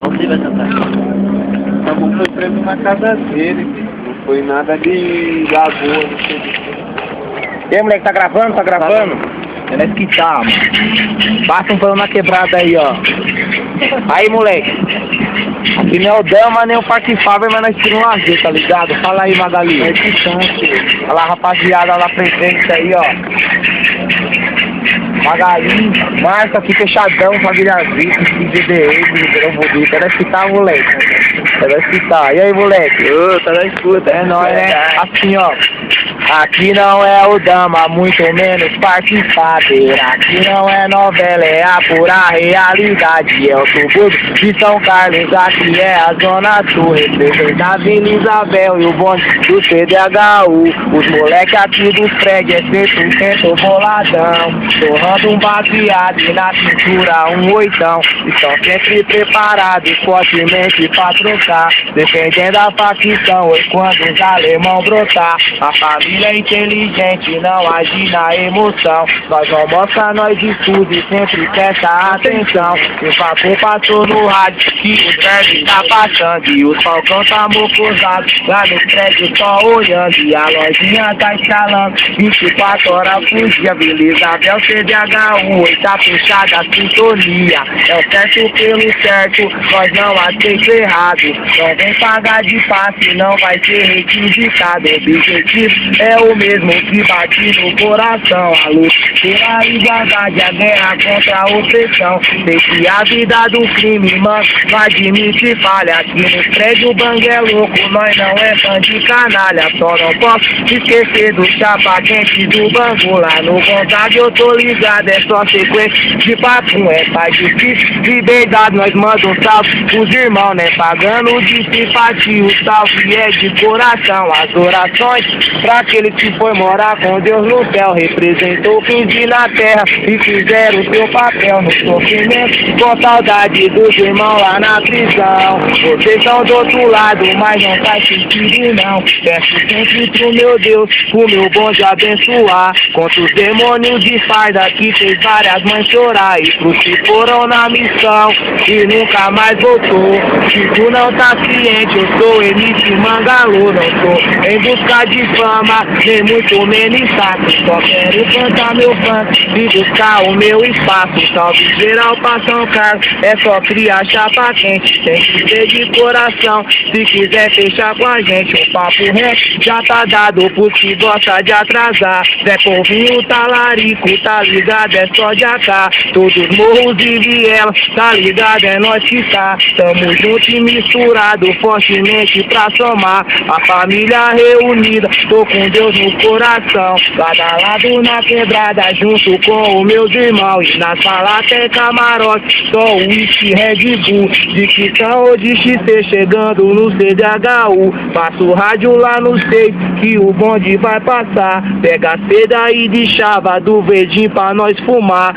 Você vai cantar. Tá bom, foi preso na casa dele, não foi nada de lagoa, não sei de quê. E aí, moleque, tá gravando? Tá gravando? É nesse que tá, mano. Passa um pano na quebrada aí, ó. Aí, moleque. Aqui não é o Dama nem o Parque Fábio, mas nós tiramos um lazer, tá ligado? Fala aí, Magali. É que são, filho. Olha lá, rapaziada, lá presente aí, ó. Magali, Marca aqui fechadão, família VIP, DDE, Ribeirão Bonito. É nesse que tá, moleque. É nesse que tá. E aí, moleque? Ô, tá na escuta. É nóis, né? Assim, ó. Aqui não é o Dama, muito menos participadeira. Aqui não é novela, é a pura realidade. É o subúrbio de São Carlos, aqui é a Zona Sul. Representa a Vila Isabel e o bonde do CDHU. Os moleque aqui dos prédios é 100% boladão. Torrando um baseado e na cintura um oitão. Estão sempre preparados fortemente pra trocar. Defendendo a facção e quando os alemão brotar. A família é inteligente, não age na emoção. Nós não mostra nós de tudo e sempre presta atenção. O papo passou no rádio que o prédio tá passando. E o falcão tá mocosado, lá no prédio só olhando. E a lojinha tá escalando, 24 horas por dia. Vila Isabel, CDHU, tá fechada a sintonia. É o certo pelo certo, nós não aceitamos errado. Não vem pagar de passe, não vai ser requisitado. O objetivo é o mesmo que bate no coração. A luta pela igualdade, a guerra contra a opressão. Sei que a vida do crime, mano, não admite falha. Aqui no prédio o bang é louco, nós não é fã de canalha. Só não posso esquecer do chapa quente do banco. Lá no Gonzaga eu tô ligado, é só sequência de papo. É pai difícil, de verdade, nós manda um salve pros irmãos, né? Pagando de simpatia, o salve é de coração. As orações pra aqueles que foi morar com Deus no céu. Representou 15 na terra e fizeram o seu papel no sofrimento. Com saudade dos irmãos lá na prisão. Vocês são do outro lado, mas não faz sentido não. Peço sempre pro meu Deus, o meu bonde abençoar. Contra os demônios de farda que fez várias mães chorar. E pros que foram na missão e nunca mais voltou. Se tu não tá ciente, eu sou MC Mangalô. Não tô em busca de fama, nem muito menos saco. Só quero cantar meu funk e buscar o meu espaço. Salve geral pra São Carlos, é só criar chapa quente. Tem que ser de coração, se quiser fechar com a gente. O papo reto já tá dado pros que gosta de atrasar. Zé Povinho, talarico, tá ligado, é só de AK. Todos morros e vielas, tá ligado, é nós que tá. Tamo junto e misturado, fortemente pra somar. A família reunida, tô com Deus no coração. Cada lado na quebrada, junto com os meus irmãos. E na sala tem camarote, só whisky, Red Bull. De Quitão ou de XC, chegando no CDHU. Passo o rádio lá no safe, que o bonde vai passar. Pega a seda e de chava do verdinho pra nós fumar.